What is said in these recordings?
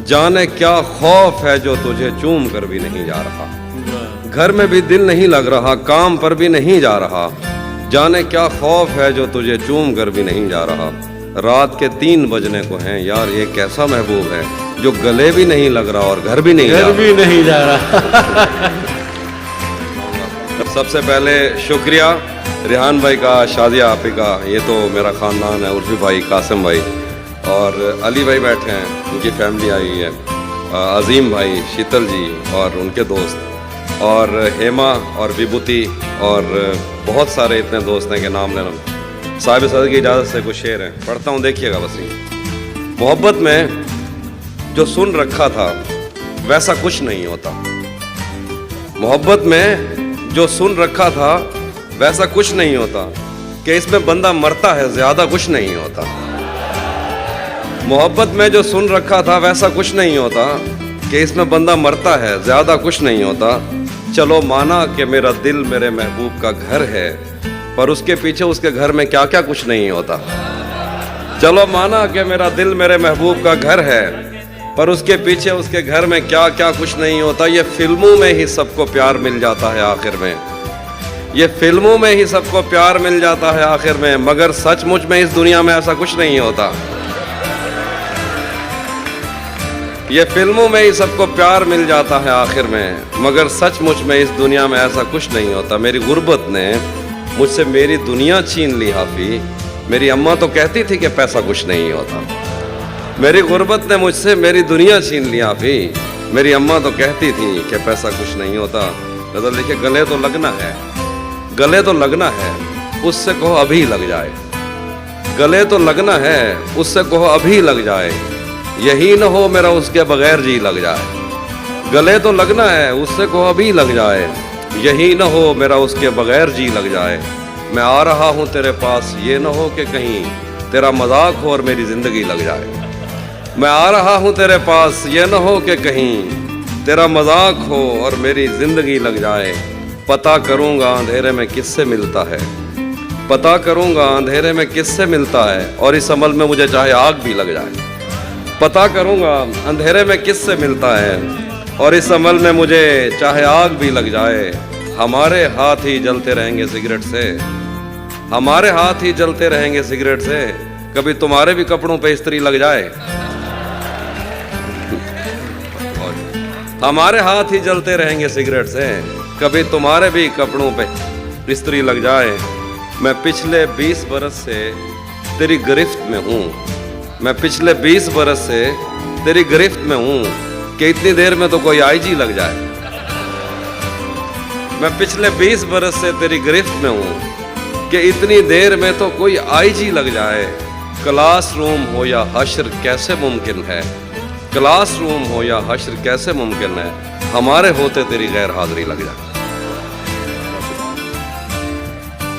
जाने क्या खौफ है जो तुझे चूम कर भी नहीं जा रहा। घर में भी दिल नहीं लग रहा, काम पर भी नहीं जा रहा। जाने क्या खौफ है जो तुझे चूम कर भी नहीं जा रहा। रात के 3 बजने को हैं यार, ये कैसा महबूब है जो गले भी नहीं लग रहा और घर भी नहीं जा रहा। सबसे पहले शुक्रिया रिहान भाई का, शादिया आपी का। ये तो मेरा ख़ानदान है, उर्फी भाई, कासिम भाई और अली भाई बैठे हैं, उनकी फैमिली आई है, अजीम भाई, शीतल जी और उनके दोस्त, और हेमा और विभूति और बहुत सारे इतने दोस्त हैं कि नाम लेना। साहिब सदर की इजाज़त से कुछ शेर हैं, पढ़ता हूँ, देखिएगा बस। मोहब्बत में जो सुन रखा था वैसा कुछ नहीं होता। मोहब्बत में जो सुन रखा था वैसा कुछ नहीं होता, कि इसमें बंदा मरता है ज़्यादा कुछ नहीं होता। मोहब्बत में जो सुन रखा था वैसा कुछ नहीं होता, कि इसमें बंदा मरता है ज़्यादा कुछ नहीं होता। चलो माना कि मेरा दिल मेरे महबूब का घर है, पर उसके पीछे उसके घर में क्या क्या कुछ नहीं होता। चलो माना कि मेरा दिल मेरे महबूब का घर है, पर उसके पीछे उसके घर में क्या क्या कुछ नहीं होता। ये फिल्मों में ही सबको प्यार मिल जाता है आखिर में, ये फिल्मों में ही सबको प्यार मिल जाता है आखिर में, मगर सचमुच में इस दुनिया में ऐसा कुछ नहीं होता। ये फिल्मों में ही सबको प्यार मिल जाता है आखिर में, मगर सचमुच में इस दुनिया में ऐसा कुछ नहीं होता। मेरी गुर्बत ने मुझसे मेरी दुनिया छीन ली हाफी। मेरी अम्मा तो कहती थी कि पैसा कुछ नहीं होता। मेरी गुर्बत ने मुझसे मेरी दुनिया छीन ली हाफी। मेरी अम्मा तो कहती थी कि पैसा कुछ नहीं होता। नजर देखिए, गले तो लगना है, गले तो लगना है, उससे कहो अभी लग जाए। गले तो लगना है, उससे कहो अभी लग जाए। यही न हो मेरा उसके बगैर जी लग जाए। गले तो लगना है, उससे कहो अभी लग जाए। यही न हो मेरा उसके बगैर जी लग जाए। मैं आ रहा हूँ तेरे पास, ये न हो कि कहीं तेरा मजाक हो और मेरी ज़िंदगी लग जाए। मैं आ रहा हूँ तेरे पास, ये न हो कि कहीं तेरा मजाक हो और मेरी ज़िंदगी लग जाए। पता करूँगा अंधेरे में किससे मिलता है, पता करूँगा अंधेरे में किससे मिलता है, और इस अमल में मुझे चाहे आग भी लग जाए। पता करूँगा अंधेरे में किससे मिलता है, और इस अमल में मुझे चाहे आग भी लग जाए। हमारे हाथ ही जलते रहेंगे सिगरेट से, हमारे हाथ ही जलते रहेंगे सिगरेट से। कभी तुम्हारे भी कपड़ों पे इस्त्री लग जाए। हमारे हाथ ही जलते रहेंगे सिगरेट से, कभी तुम्हारे भी कपड़ों पे इस्त्री लग जाए। मैं पिछले 20 बरस से तेरी गिरफ्त में हूँ, मैं पिछले 20 बरस से तेरी गिरफ्त में हूँ, कि इतनी देर में तो कोई आईजी लग जाए। मैं पिछले 20 बरस से तेरी गिरफ्त में हूँ, कि इतनी देर में तो कोई आईजी लग जाए। क्लासरूम हो या हश्र कैसे मुमकिन है, क्लासरूम हो या हश्र कैसे मुमकिन है, हमारे होते तेरी गैर हाजिरी लग जाए।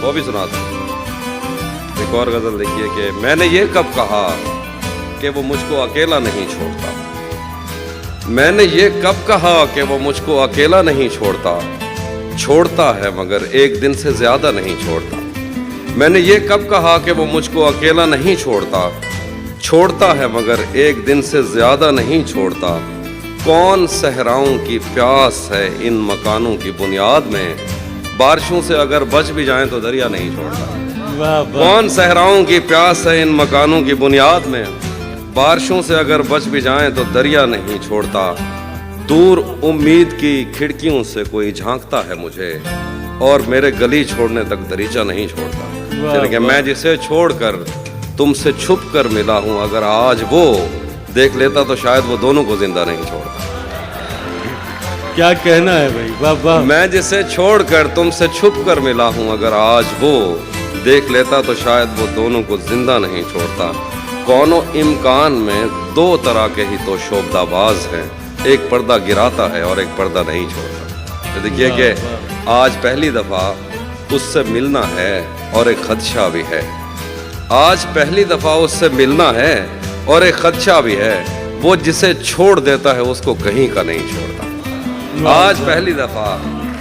वो भी सुना था। एक और गजल देखिए कि मैंने ये कब कहा कि वो मुझको अकेला नहीं छोड़ता। मैंने ये कब कहा कि वो मुझको अकेला नहीं छोड़ता। छोड़ता है मगर एक दिन से ज्यादा नहीं छोड़ता। मैंने ये कब कहा कि वो मुझको अकेला नहीं छोड़ता। छोड़ता है मगर एक दिन से ज्यादा नहीं छोड़ता। कौन सहराओं की प्यास है इन मकानों की बुनियाद में, बारिशों से अगर बच भी जाएं तो दरिया नहीं छोड़ता। कौन सहराओं की प्यास है इन मकानों की बुनियाद में, बारिशों से अगर बच भी जाएं तो दरिया नहीं छोड़ता। दूर उम्मीद की खिड़कियों से कोई झांकता है मुझे, और मेरे गली छोड़ने तक दरीचा नहीं छोड़ता। कि मैं जिसे छोड़कर तुमसे छुप कर मिला हूं, अगर आज वो देख लेता तो शायद वो दोनों को जिंदा नहीं छोड़ता। क्या कहना है भाई, वाह वाह। मैं जिसे छोड़कर तुमसे छुप कर मिला हूं, अगर आज वो देख लेता तो शायद वो दोनों को जिंदा नहीं छोड़ता। कौनो इम्कान में 2 तरह के ही तो शोबदाबाज हैं, एक पर्दा गिराता है और एक पर्दा नहीं छोड़ता। तो देखिए कि आज पहली दफा उससे मिलना है और एक खदशा भी है। आज पहली दफा उससे मिलना है और एक खदशा भी है। वो जिसे छोड़ देता है उसको कहीं का नहीं छोड़ता। आज पहली दफा,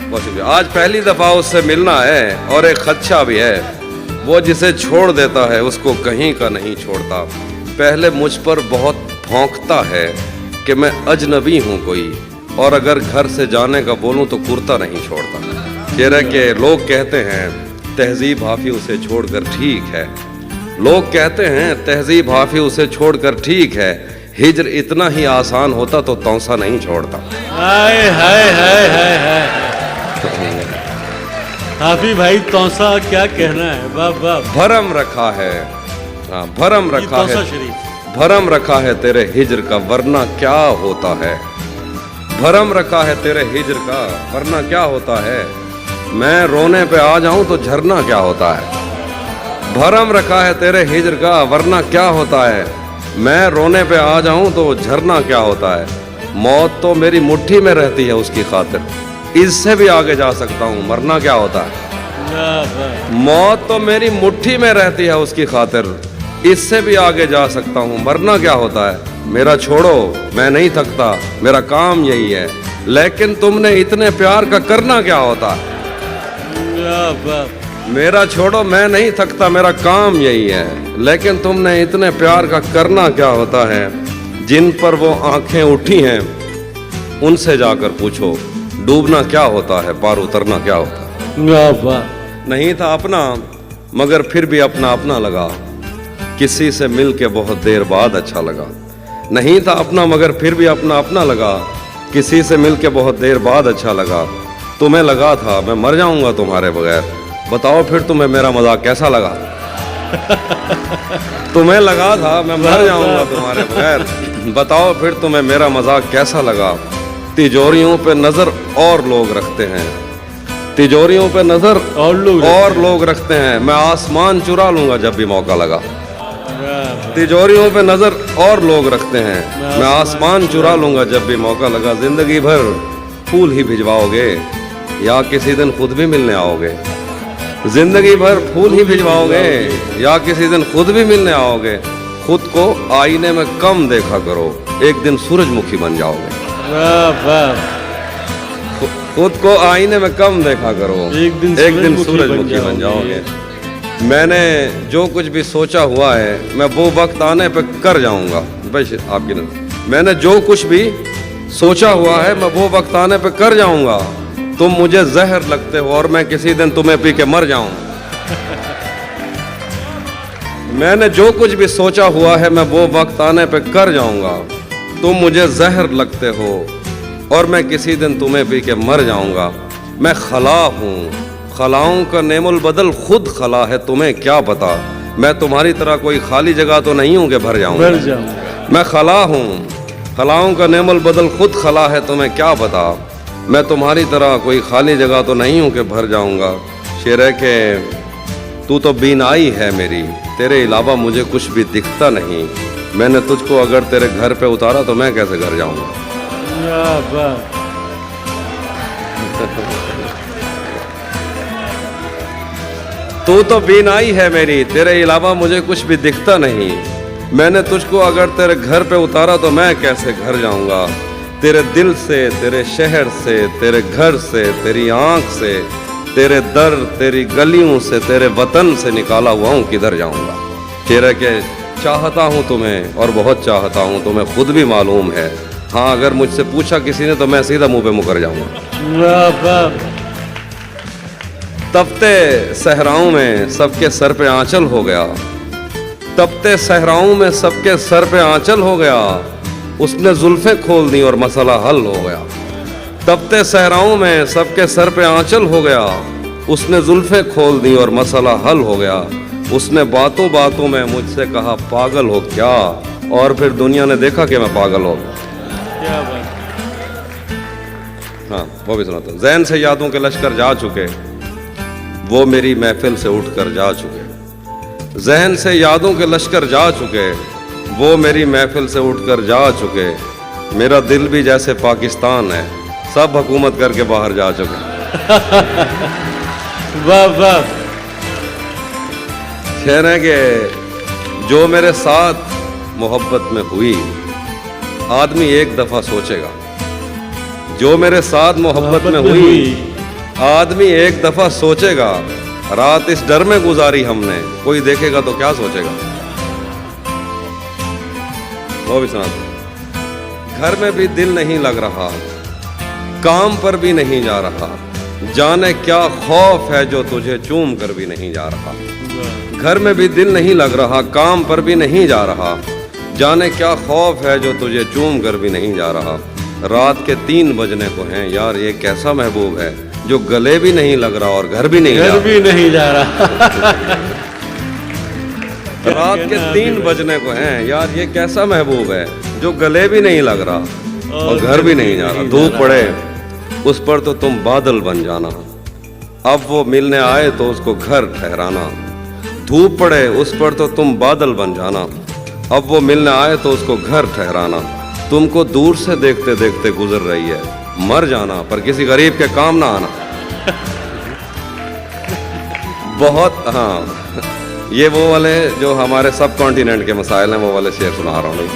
बहुत शुक्रिया, आज पहली दफा उससे मिलना है और एक खदशा भी है। वो जिसे छोड़ देता है उसको कहीं का नहीं छोड़ता। पहले मुझ पर बहुत भौंकता है, कि मैं अजनबी हूँ कोई, और अगर घर से जाने का बोलूँ तो कुर्ता नहीं छोड़ता। शेर है कि लोग कहते हैं तहजीब हाफी उसे छोड़कर ठीक है, लोग कहते हैं तहजीब हाफी उसे छोड़कर ठीक है, हिजर इतना ही आसान होता तो तौसा नहीं छोड़ता। हाय हाय हाय हाय हाय। हाफी भाई तौसा क्या कहना है, वाह वाह। भरम रखा है, हाँ भरम ये रखा तौसा है, शरीफ। भरम रखा है तेरे हिजर का वरना क्या होता है, भरम रखा है तेरे हिजर का वरना क्या होता है, मैं रोने पे आ जाऊं तो झरना क्या होता है। भरम रखा है तेरे हिजर का वरना क्या होता है, मैं रोने पे आ जाऊं तो झरना क्या होता है। मौत तो मेरी मुट्ठी में रहती है उसकी खातिर, इससे भी आगे जा सकता हूं मरना क्या होता है। वाह वाह। मौत तो मेरी मुट्ठी में रहती है उसकी खातिर, इससे भी आगे जा सकता हूँ मरना क्या होता है। मेरा छोड़ो मैं नहीं थकता मेरा काम यही है, लेकिन तुमने इतने प्यार का करना क्या होता है। वाह वाह। मेरा छोड़ो मैं नहीं थकता मेरा काम यही है, लेकिन तुमने इतने प्यार का करना क्या होता है। जिन पर वो आंखें उठी हैं उनसे जाकर पूछो, डूबना क्या होता है पार उतरना क्या होता है। वाह वाह। नहीं था अपना मगर फिर भी अपना अपना लगा, किसी से मिल के बहुत देर बाद अच्छा लगा। नहीं था अपना मगर फिर भी अपना अपना लगा, किसी से मिल के बहुत देर बाद अच्छा लगा। तुम्हें लगा था मैं मर जाऊंगा तुम्हारे बगैर, बताओ फिर तुम्हें मेरा मजाक कैसा लगा। तुम्हें लगा था मैं मर जाऊंगा तुम्हारे बगैर, बताओ फिर तुम्हें मेरा मजाक कैसा लगा। तिजोरियों पे नजर और लोग रखते हैं, तिजोरियों पे नजर और लोग रखते हैं, मैं आसमान चुरा लूंगा जब भी मौका लगा। तिजोरियों पे नजर और लोग रखते हैं, मैं आसमान चुरा लूंगा जब भी मौका लगा। जिंदगी भर फूल ही भिजवाओगे या किसी दिन खुद भी मिलने आओगे, जिंदगी भर फूल ही भिजवाओगे या किसी दिन खुद भी मिलने आओगे। खुद को आईने में कम देखा करो, एक दिन सूरजमुखी बन जाओगे। वाह वाह। खुद को आईने में कम देखा करो, एक दिन सूरजमुखी बन जाओगे। मैंने जो कुछ भी सोचा हुआ है मैं वो वक्त आने पे कर जाऊंगा। बस आपकी नजर, मैंने जो कुछ भी सोचा हुआ है मैं वो वक्त आने पे कर जाऊंगा। तुम मुझे जहर लगते हो और मैं किसी दिन तुम्हें पी के मर जाऊंगा। मैंने जो कुछ भी सोचा हुआ है मैं वो वक्त आने पे कर जाऊंगा। तुम मुझे जहर लगते हो और मैं किसी दिन तुम्हें पी के मर जाऊंगा। मैं खला हूँ, खलाओं का नेमुल बदल खुद खला है, तुम्हें क्या पता। मैं तुम्हारी तरह कोई खाली जगह तो नहीं हूँ कि भर जाऊंगा। मैं खला हूँ, खलाओं का नेमुल बदल खुद खला है, तुम्हें क्या पता। मैं तुम्हारी तरह कोई खाली जगह तो नहीं हूँ कि भर जाऊंगा। शेर है के तू तो बीनाई है मेरी, तेरे अलावा मुझे कुछ भी दिखता नहीं। मैंने तुझको अगर तेरे घर पे उतारा तो मैं कैसे घर जाऊंगा। तू तो बीनाई है मेरी, तेरे अलावा मुझे कुछ भी दिखता नहीं। मैंने तुझको अगर तेरे घर पे उतारा तो मैं कैसे घर जाऊंगा। तेरे दिल से, तेरे शहर से, तेरे घर से, तेरी आंख से, तेरे दर, तेरी गलियों से, तेरे वतन से निकाला हुआ हूँ, किधर जाऊंगा। तेरे के चाहता हूँ तुम्हें और बहुत चाहता हूँ, तुम्हें खुद भी मालूम है। हाँ अगर मुझसे पूछा किसी ने तो मैं सीधा मुंह पे मुकर जाऊंगा। तपते सहराओं में सबके सर पे आंचल हो गया, तपते सहराओं में सबके सर पे आंचल हो गया। उसने जुल्फें खोल दी और मसला हल हो गया। तपते सहराओं में सबके सर पे आंचल हो गया। उसने जुल्फें खोल दी और मसला हल हो गया। उसने बातों बातों में मुझसे कहा पागल हो क्या, और फिर दुनिया ने देखा कि मैं पागल हो गया। हाँ वो भी सुनाता हूँ। ज़हन से यादों के लश्कर जा चुके, वो मेरी महफिल से उठकर जा चुके। ज़हन से यादों के लश्कर जा चुके, वो मेरी महफिल से उठकर जा चुके। मेरा दिल भी जैसे पाकिस्तान है, सब हुकूमत करके बाहर जा चुके। वाह वाह। शेर है कि जो मेरे साथ मोहब्बत में हुई, आदमी एक दफा सोचेगा। जो मेरे साथ मोहब्बत में हुई, आदमी एक दफा सोचेगा। रात इस डर में गुजारी हमने, कोई देखेगा तो क्या सोचेगा। वो भी सुना। घर में भी दिल नहीं लग रहा, काम पर भी नहीं जा रहा, जाने क्या खौफ है जो तुझे चूम कर भी नहीं जा रहा। वाह, घर में भी दिल नहीं लग रहा, काम पर भी नहीं जा रहा, जाने क्या खौफ है जो तुझे चूम कर भी नहीं जा रहा। रात के 3 बजने को हैं, यार ये कैसा महबूब है जो गले भी नहीं लग रहा और घर भी नहीं जा घर रहा। भी नहीं जा रहा। रात के 3 बजने को हैं, यार ये कैसा महबूब है जो गले भी नहीं लग रहा और घर भी नहीं जा रहा। धूप पड़े उस पर तो तुम बादल बन जाना, अब वो मिलने आए तो उसको घर ठहराना। धूप पड़े उस पर तो तुम बादल बन जाना, अब वो मिलने आए तो उसको घर ठहराना। तुमको दूर से देखते देखते गुजर रही है, मर जाना पर किसी गरीब के काम ना आना। बहुत, हाँ, ये वो वाले जो हमारे सब कॉन्टिनेंट के मसाइल हैं वो वाले शेर सुना रहा हूँ।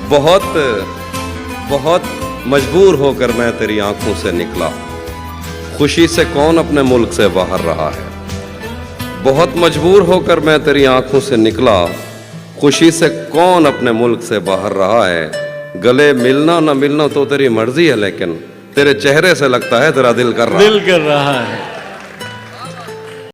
बहुत बहुत मजबूर होकर मैं तेरी आंखों से निकला, खुशी से कौन अपने मुल्क से बाहर रहा है। बहुत मजबूर होकर मैं तेरी आंखों से निकला, खुशी से कौन अपने मुल्क से बाहर रहा है। गले मिलना ना मिलना तो तेरी मर्जी है, लेकिन तेरे चेहरे से लगता है तेरा दिल कर रहा है। दिल कर रहा है।